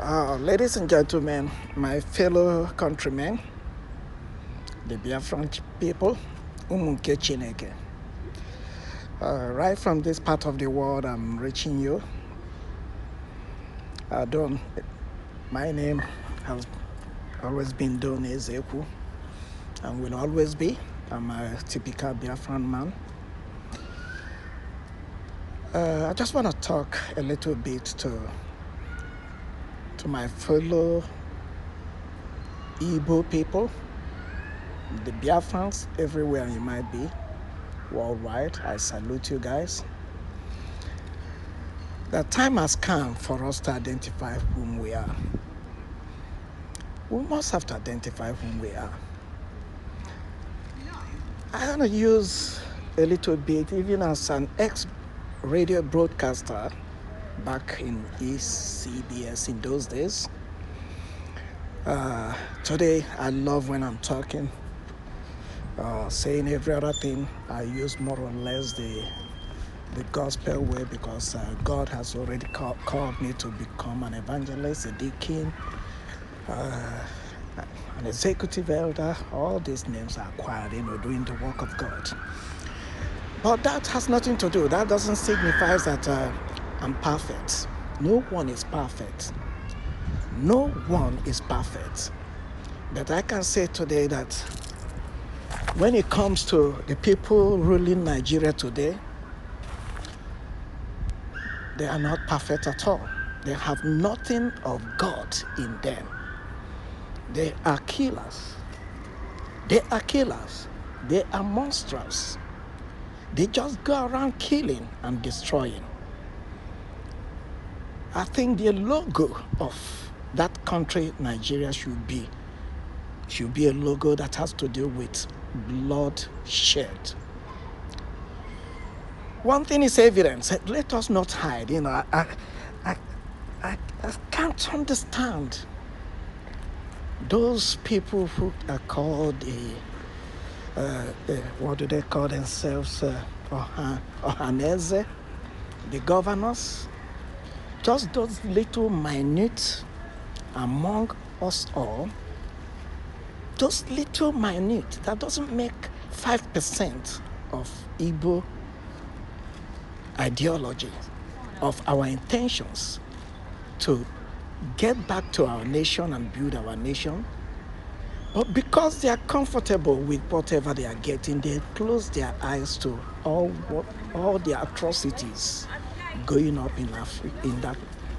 Ladies and gentlemen, my fellow countrymen, the Biafran people, Umunke Chineke. Right from this part of the world, I'm reaching you. My name has always been Don Ezeku and will always be. I'm a typical Biafran man. I just want to talk a little bit to my fellow Igbo people, the Biafrans, everywhere you might be, worldwide. I salute you guys. The time has come for us to identify whom we are. We must have to identify whom we are. I want to use a little bit, even as an ex-radio broadcaster back in East CBS in those days. Today, I love when I'm talking, saying every other thing. I use more or less the gospel way because God has already called me to become an evangelist, a deacon, an executive elder. All these names are acquired, doing the work of God. But that has nothing to do. That doesn't signify that I'm perfect. No one is perfect. No one is perfect. But I can say today that when it comes to the people ruling Nigeria today, they are not perfect at all. They have nothing of God in them. They are killers. They are killers. They are monsters. They just go around killing and destroying. I think the logo of that country, Nigeria, should be a logo that has to do with bloodshed. One thing is evident. Let us not hide. I can't understand those people who are called what do they call themselves? Ohaneze, the governors. Just those little minute among us all. Those little minute, that doesn't make 5% of Igbo ideology, of our intentions to get back to our nation and build our nation. But because they are comfortable with whatever they are getting, they close their eyes to all the atrocities going up in that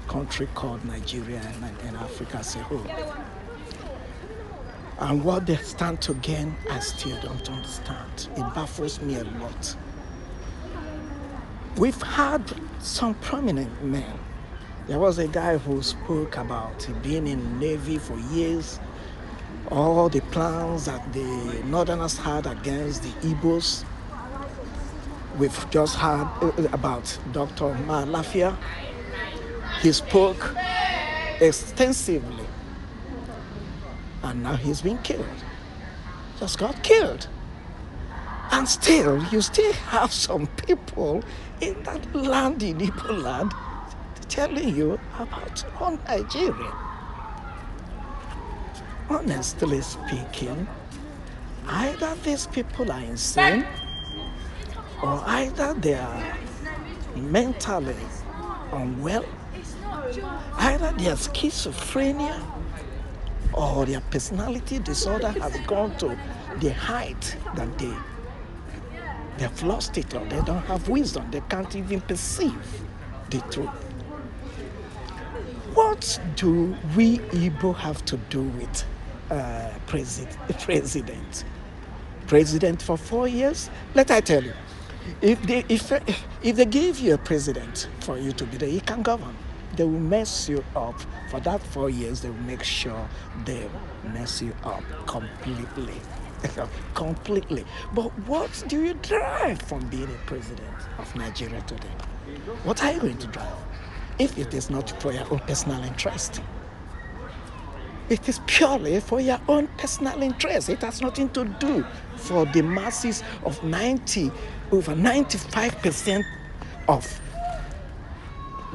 country called Nigeria and Africa as a whole. And what they stand to gain, I still don't understand. It baffles me a lot. We've had some prominent men. There was a guy who spoke about being in the Navy for years, all the plans that the Northerners had against the Igbos. We've just heard about Dr. Malafia. He spoke extensively, and now he's been killed. Just got killed. And still, you still have some people in that land, in Igbo land, telling you about Nigeria. Honestly speaking, either these people are insane, or either they are mentally unwell, either they are schizophrenia, or their personality disorder has gone to the height that they've lost it, or they don't have wisdom. They can't even perceive the truth. What do we Igbo have to do with president? President for 4 years? Let I tell you, if they give you a president for you to be there, he can govern. They will mess you up. For that 4 years, they will make sure they mess you up completely. Completely. But what do you drive from being a president of Nigeria today? What are you going to drive? If it is not for your own personal interest. It is purely for your own personal interest. It has nothing to do for the masses of over 95% of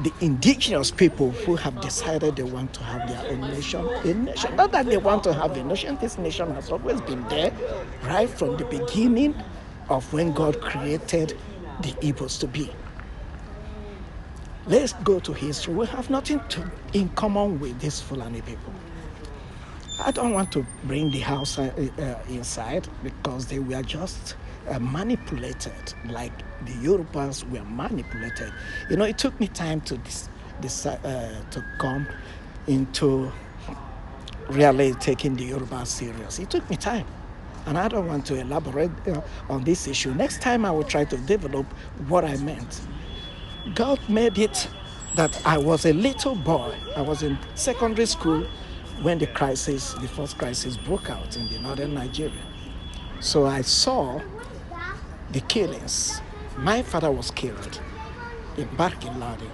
the indigenous people who have decided they want to have their own nation, a nation. Not that they want to have a nation, this nation has always been there, right from the beginning of when God created the Igbos to be. Let's go to history. We have nothing in common with these Fulani people. I don't want to bring the house inside because they were just manipulated, like the Yorubas were manipulated. You know, it took me time to decide to come into really taking the Yoruba serious. It took me time, and I don't want to elaborate on this issue. Next time I will try to develop what I meant. God made it that I was a little boy. I was in secondary school when the first crisis broke out in the northern Nigeria. So I saw the killings. My father was killed in Barkin Ladi.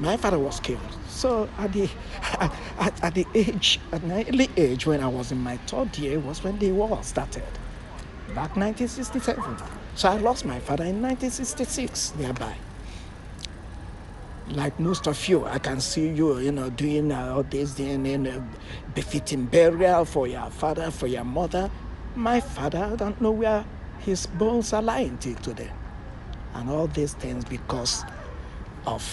My father was killed. So at an early age, when I was in my third year, was when the war started, back 1967. So I lost my father in 1966, nearby. Like most of you, I can see you, doing all this, befitting burial for your father, for your mother. My father, I don't know where his bones are lying till today. And all these things because of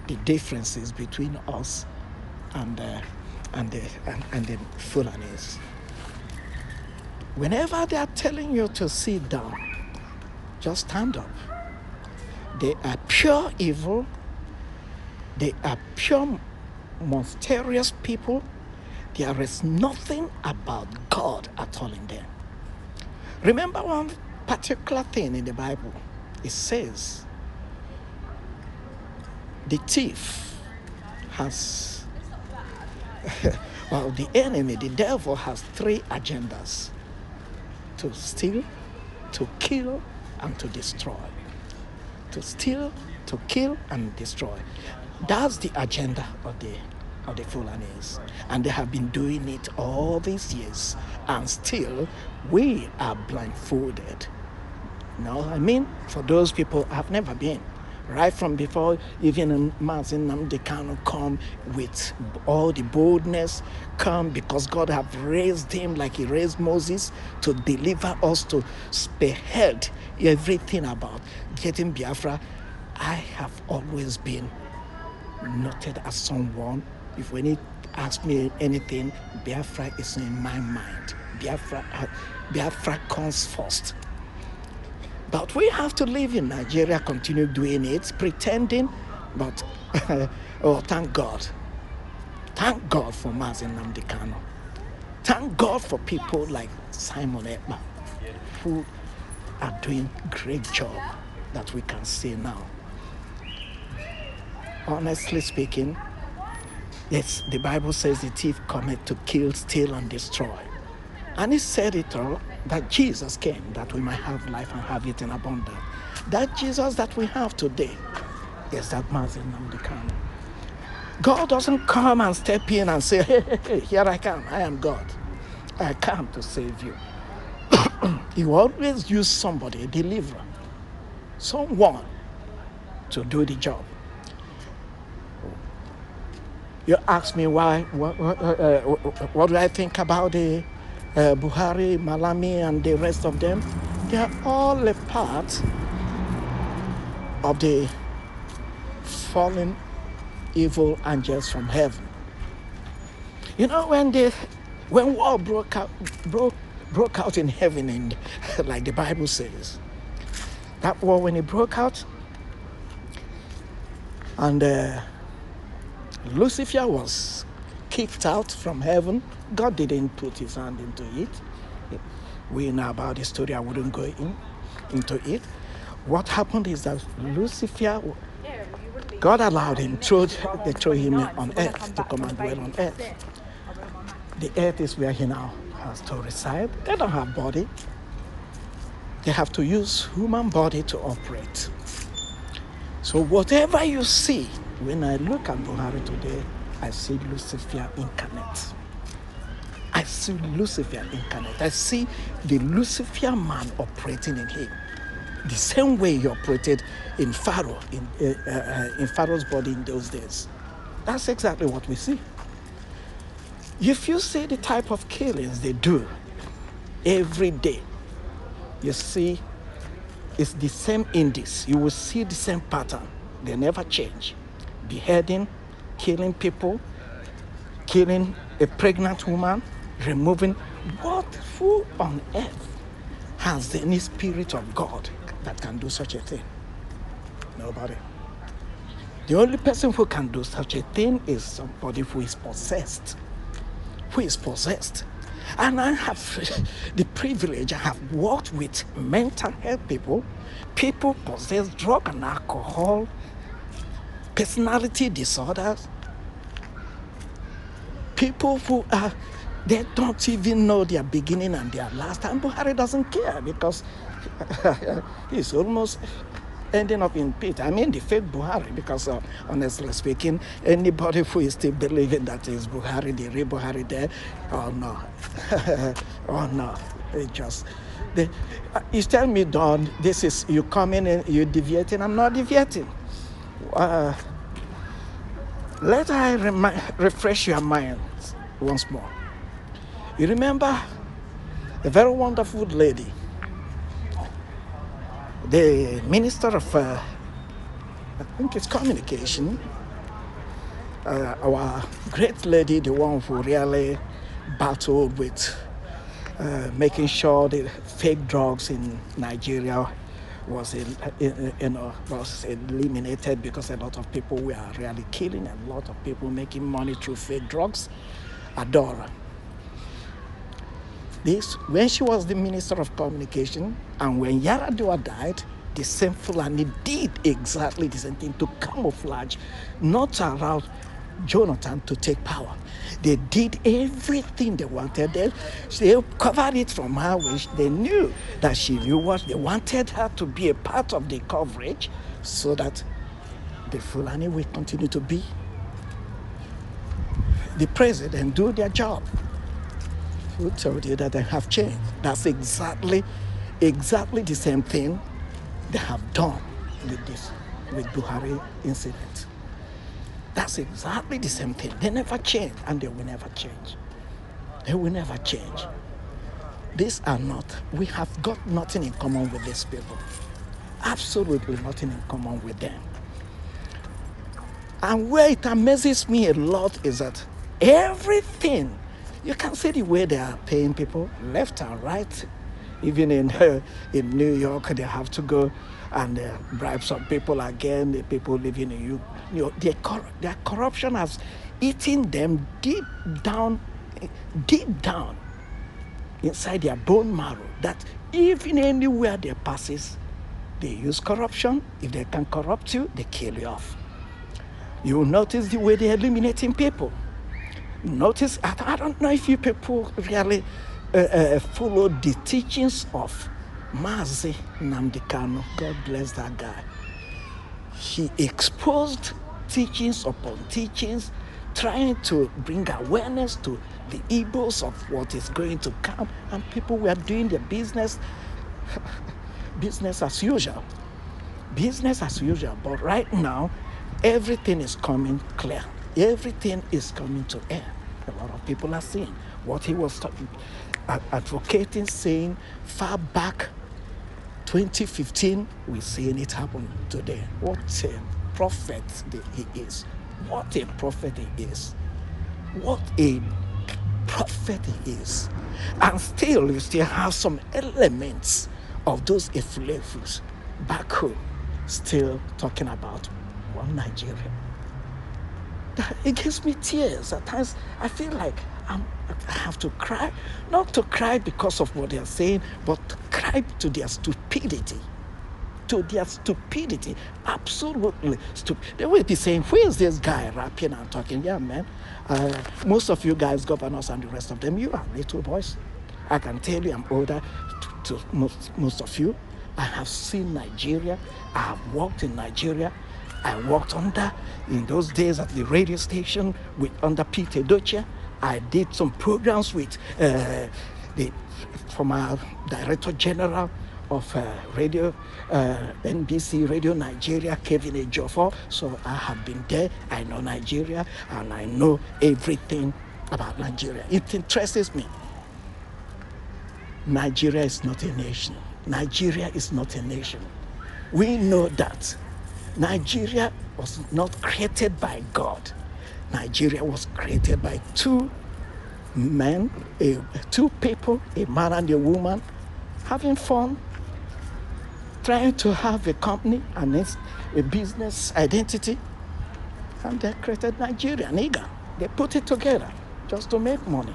the differences between us and the Fulanis. Whenever they are telling you to sit down, just stand up. They are pure evil. They are pure monstrous people. There is nothing about God at all in them. Remember one particular thing in the Bible. It says the thief has, the enemy, the devil has 3 agendas: to steal, to kill, and to destroy. To steal, to kill, and destroy. That's the agenda of the Fulanis. And they have been doing it all these years. And still, we are blindfolded. No, I mean, for those people, I've never been. Right from before even Mazi Nnamdi Kanu come with all the boldness, come because God have raised him like he raised Moses to deliver us, to spearhead everything about getting Biafra. I have always been noted as someone, if when he asks me anything, Biafra is in my mind. Biafra comes first. But we have to live in Nigeria, continue doing it, pretending, but thank God. Thank God for Mazi Nnamdi Kanu. Thank God for people like Simon Ekpa, who are doing great job that we can see now. Honestly speaking, yes, the Bible says the thief cometh to kill, steal, and destroy. And he said it all, that Jesus came that we might have life and have it in abundance. That Jesus that we have today is that Mazi Nnamdi Kanu. God doesn't come and step in and say, hey, here I come, I am God. I come to save you. He will always use somebody, a deliverer, someone to do the job. You ask me why, what do I think about the Buhari, Malami, and the rest of them? They are all a part of the fallen evil angels from heaven. You know, when war broke out in heaven, and like the Bible says, that war when it broke out, and Lucifer was kicked out from heaven. God didn't put his hand into it. We know about the story. I wouldn't go into it. What happened is that Lucifer, God allowed him, they threw him on earth to come and dwell on earth. The earth is where he now has to reside. They don't have body. They have to use human body to operate. So whatever you see, when I look at Buhari today, I see Lucifer incarnate. I see Lucifer incarnate. I see the Lucifer man operating in him. the same way he operated in Pharaoh, in Pharaoh's body in those days. That's exactly what we see. If you see the type of killings they do every day, you see it's the same indices. You will see the same pattern. They never change. Beheading, killing people, killing a pregnant woman, removing. Who on earth has any spirit of God that can do such a thing? Nobody. The only person who can do such a thing is somebody who is possessed. Who is possessed. And I have the privilege, I have worked with mental health people possessed drug and alcohol, personality disorders, people who are, they don't even know their beginning and their last. And Buhari doesn't care because he's almost ending up in pit. I mean the fake Buhari, because honestly speaking, anybody who is still believing that is Buhari, the real Buhari there, oh no, oh no, you tell me, Don, this is, you coming in, you deviating. I'm not deviating. Let I refresh your mind once more. You remember a very wonderful lady, the Minister of, I think it's communication, our great lady, the one who really battled with making sure the fake drugs in Nigeria was eliminated, because a lot of people were really killing, a lot of people making money through fake drugs. Adora. This, when she was the Minister of Communication, and when Yaradua died, the same Fulani did exactly the same thing to camouflage, not allow Jonathan to take power. They did everything they wanted. They covered it from her, which they knew that she knew what they wanted her to be a part of the coverage, so that the Fulani will continue to be the president, do their job. Who told you that they have changed? That's exactly the same thing they have done with Buhari incident. That's exactly the same thing. They never change, and they will never change. They will never change. These are not, we have got nothing in common with these people. Absolutely nothing in common with them. And where it amazes me a lot is that everything, you can see the way they are paying people left and right. Even in New York, they have to go and bribe some people again. The people living in New York, their corruption has eaten them deep down inside their bone marrow. That even anywhere they passes, they use corruption. If they can corrupt you, they kill you off. You will notice the way they're eliminating people. Notice, I don't know if you people really follow the teachings of Mazi Nnamdi Kanu. God bless that guy. He exposed teachings upon teachings, trying to bring awareness to the evils of what is going to come, and people were doing their business as usual. Business as usual. But right now, everything is coming clear. Everything is coming to end. A lot of people are seeing what he was advocating, saying far back 2015, we're seeing it happen today. What a prophet he is. What a prophet he is. What a prophet he is. And still, you still have some elements of those Efulefus back home, still talking about one Nigeria. It gives me tears. At times, I feel like I have to cry. Not to cry because of what they are saying, but to cry to their stupidity. To their stupidity. Absolutely stupid. They will be saying, who is this guy rapping and talking? Yeah, man. Most of you guys, governors and the rest of them, you are little boys. I can tell you I'm older to most of you. I have seen Nigeria. I have worked in Nigeria. I worked in those days at the radio station under Peter Doche. I did some programs with the former Director General of NBC Radio Nigeria, Kevin Ejiofor. So I have been there. I know Nigeria, and I know everything about Nigeria. It interests me. Nigeria is not a nation. Nigeria is not a nation. We know that Nigeria was not created by God. Nigeria was created by two people, a man and a woman, having fun, trying to have a company and a business identity, and they created Nigeria, nigga. They put it together just to make money.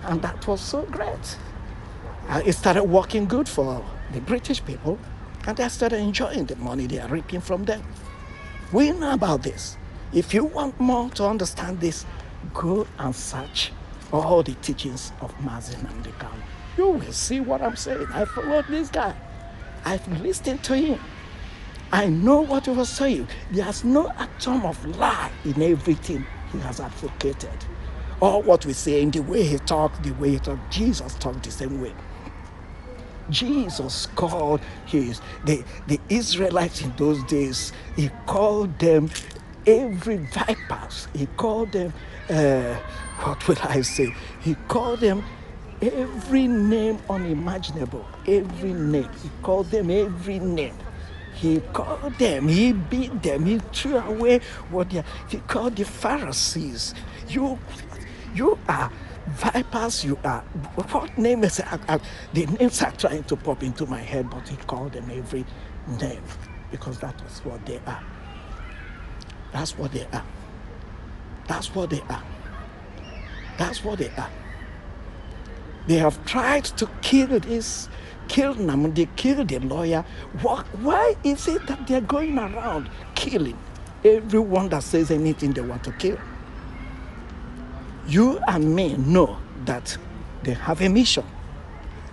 And that was so great. It started working good for the British people, and they started enjoying the money they are reaping from them. We know about this. If you want more to understand this, go and search all the teachings of Mazi Nnamdi Kanu. You will see what I'm saying. I followed this guy. I've listened to him. I know what he was saying. There's no atom of lie in everything he has advocated. Or what we say in the way he talked, Jesus talked the same way. Jesus called the Israelites in those days, he called them every vipers. He called them, what will I say? He called them every name unimaginable. Every name. He called them every name. He called them, he beat them, he threw away he called the Pharisees. You are vipers, you are, what name is it? The names are trying to pop into my head, but he called them every name because that is what they are. That's what they are. That's what they are. That's what they are. They have tried to kill Nnamdi, kill the lawyer. Why is it that they're going around killing everyone that says anything they want to kill? You and me know that they have a mission.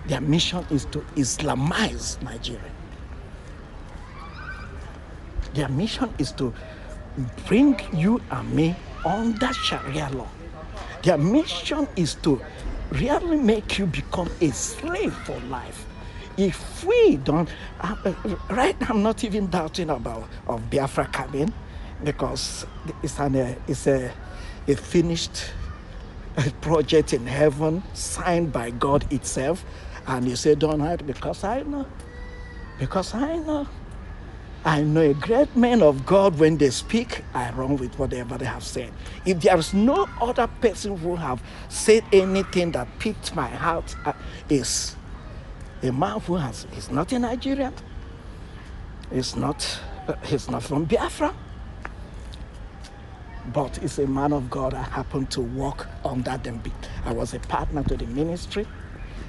Their mission is to Islamize Nigeria. Their mission is to bring you and me under Sharia law. Their mission is to really make you become a slave for life. If we don't, right now I'm not even doubting of Biafra coming, because it's a finished project in heaven, signed by God itself. And you say, don't hide, because I know a great man of God, when they speak, I run with whatever they have said. If there is no other person who have said anything that piqued my heart, is a man who he's not a Nigerian, he's not from Biafra, but he's a man of God. I happened to work under them. I was a partner to the ministry,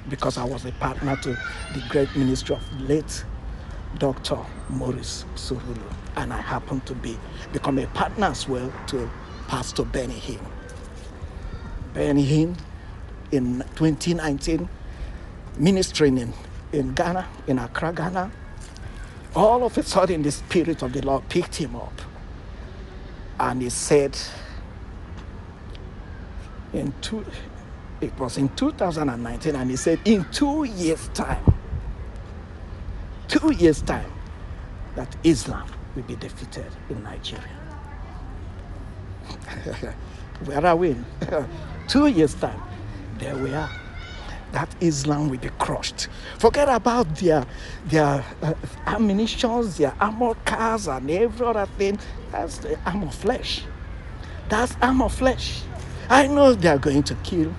because I was a partner to the great ministry of late Dr. Maurice Suhulu, and I happened to become a partner as well to Pastor Benny Hinn. Benny Hinn, in 2019, ministering in Ghana, in Accra, Ghana, all of a sudden the Spirit of the Lord picked him up, and he said, it was in 2019, and he said, in 2 years' time, that Islam will be defeated in Nigeria. Where are we? 2 years' time, there we are. That Islam will be crushed. Forget about their ammunitions, their armored cars, and every other thing. That's the arm of flesh. That's arm of flesh. I know they are going to kill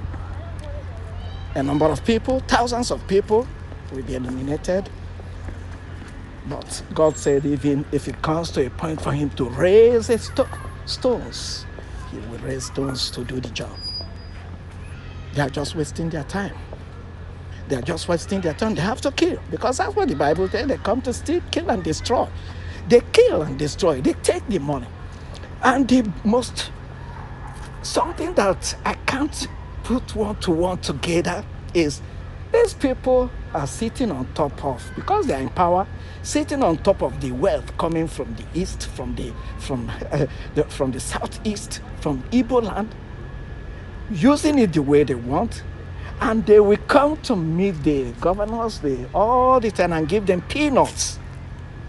a number of people, thousands of people will be eliminated. But God said, even if it comes to a point for him to raise stones, he will raise stones to do the job. They are just wasting their time. They are just wasting their time. They have to kill, because that's what the Bible says. They come to steal, kill, and destroy. They kill and destroy. They take the money. And something that I can't put one to one together is these people are sitting on top of, because they are in power, sitting on top of the wealth coming from the east, from the southeast, from Igbo land, using it the way they want, And they will come to meet the governors all the time and give them peanuts.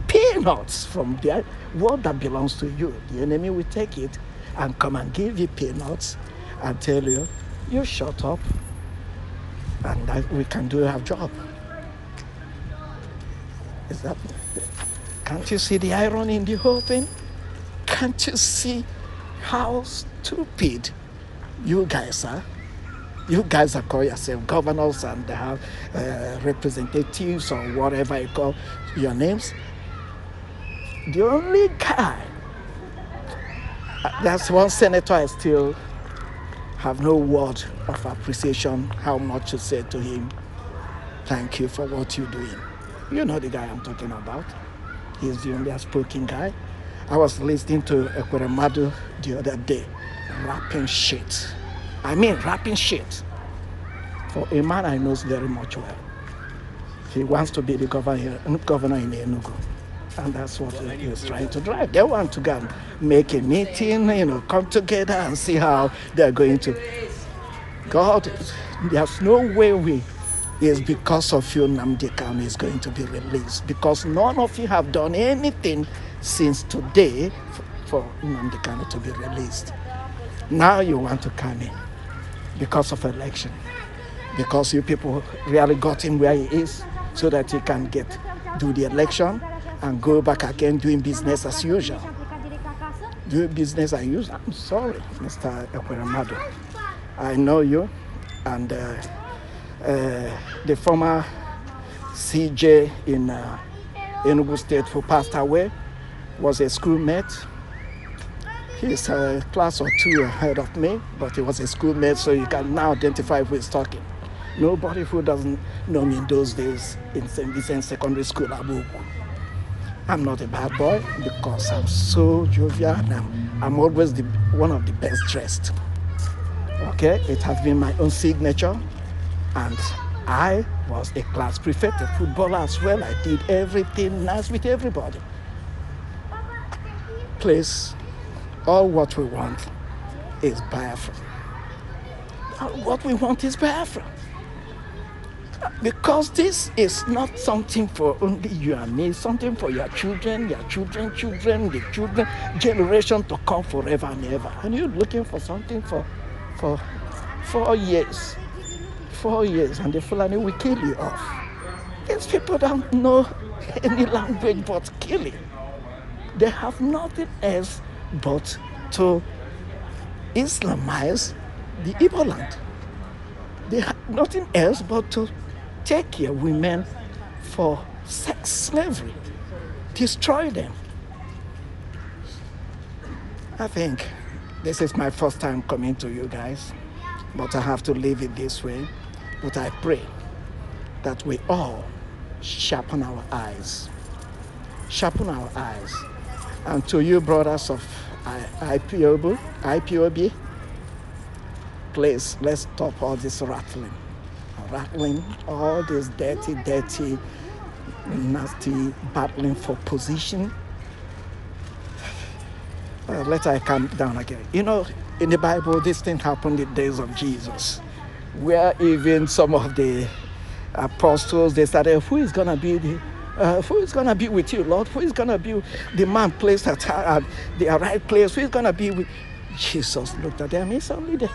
Peanuts from the what that belongs to you. The enemy will take it and come and give you peanuts and tell you, you shut up and that we can do our job. Is that? Can't you see the irony in the whole thing? Can't you see how stupid you guys are? You guys are call yourself governors and have representatives or whatever you call your names. The only guy, that's one senator I still have no word of appreciation, how much to say to him, thank you for what you're doing. You know the guy I'm talking about. He's the only outspoken guy. I was listening to Ekweremadu the other day, rapping shit. I mean rapping shit. For a man I know very much well. He wants to be the governor in Enugu. And that's what he was trying to drive. They want to go and make a meeting, come together and see how they're going to. God, there's no way it's because of you Nnamdi Kanu is going to be released. Because none of you have done anything since today for Nnamdi Kanu to be released. Now you want to come in because of election. Because you people really got him where he is so that he can do the election and go back again doing business as usual. Doing business as usual. I'm sorry, Mr. Ekweremadu. I know you and the former CJ in Enugu State who passed away was a schoolmate. He's a class or two ahead of me, but he was a schoolmate, so you can now identify who is talking. Nobody who doesn't know me in those days in St. Vincent Secondary School, Abuku. I'm not a bad boy because I'm so jovial and I'm always one of the best dressed. Okay, it has been my own signature, and I was a class prefect, a footballer as well. I did everything nice with everybody. Please, all what we want is Biafra. All what we want is Biafra. Because this is not something for only you and me, something for your children, the children, generation to come forever and ever. And you're looking for something for 4 years. 4 years, and the Fulani will kill you off. These people don't know any language but killing. They have nothing else but to Islamize the Igbo land. They have nothing else but to take your women for sex slavery, destroy them. I think this is my first time coming to you guys, but I have to leave it this way. But I pray that we all sharpen our eyes. Sharpen our eyes. And to you brothers of IPOB, please, let's stop all this rattling, all this dirty, nasty battling for position. Later I calm down again. In the Bible, this thing happened in the days of Jesus, where even some of the apostles, they started, who is going to be with you, Lord? Who is going to be the man placed at the right place? Who is going to be with Jesus? Looked at them. It's only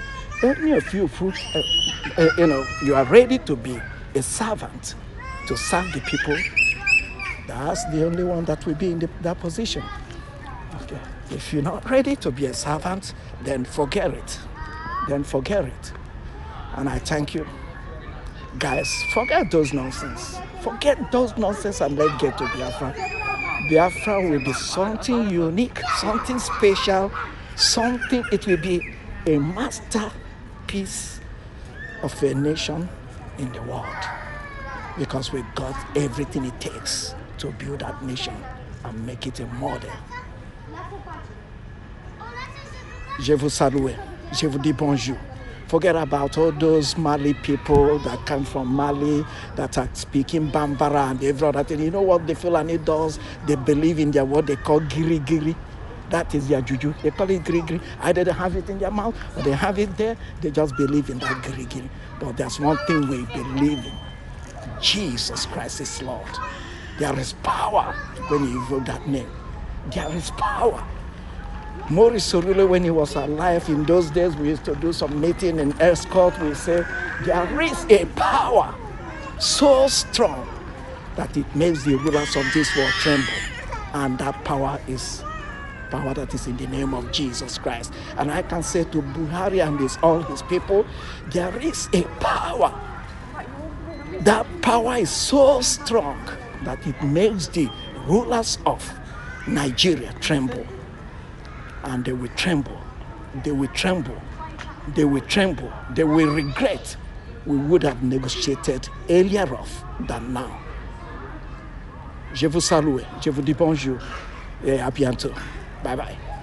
any of you who, you are ready to be a servant, to serve the people. That's the only one that will be in that position. Okay. If you're not ready to be a servant, then forget it. And I thank you. Guys, forget those nonsense. Forget those nonsense and let's get to Biafra. Biafra will be something unique, something special, it will be a masterpiece of a nation in the world. Because we got everything it takes to build that nation and make it a model. Je vous salue. Je vous dis bonjour. Forget about all those Mali people that come from Mali that are speaking Bambara and every other thing. You know what the Fulani does? They believe in what they call giri giri. That is their juju. They call it grigri. Either they have it in their mouth or they have it there. They just believe in that grigri. But there's one thing we believe in. Jesus Christ is Lord. There is power when you invoke that name. There is power. Maurice Sorule, when he was alive in those days, we used to do some meeting in Escort. We say, there is a power so strong that it makes the rulers of this world tremble. And that power is power that is in the name of Jesus Christ. And I can say to Buhari and all his people, there is a power. That power is so strong that it makes the rulers of Nigeria tremble. And they will tremble, they will tremble, they will tremble, they will regret we would have negotiated earlier off than now. Je vous salue, je vous dis bonjour et à bientôt. Bye bye.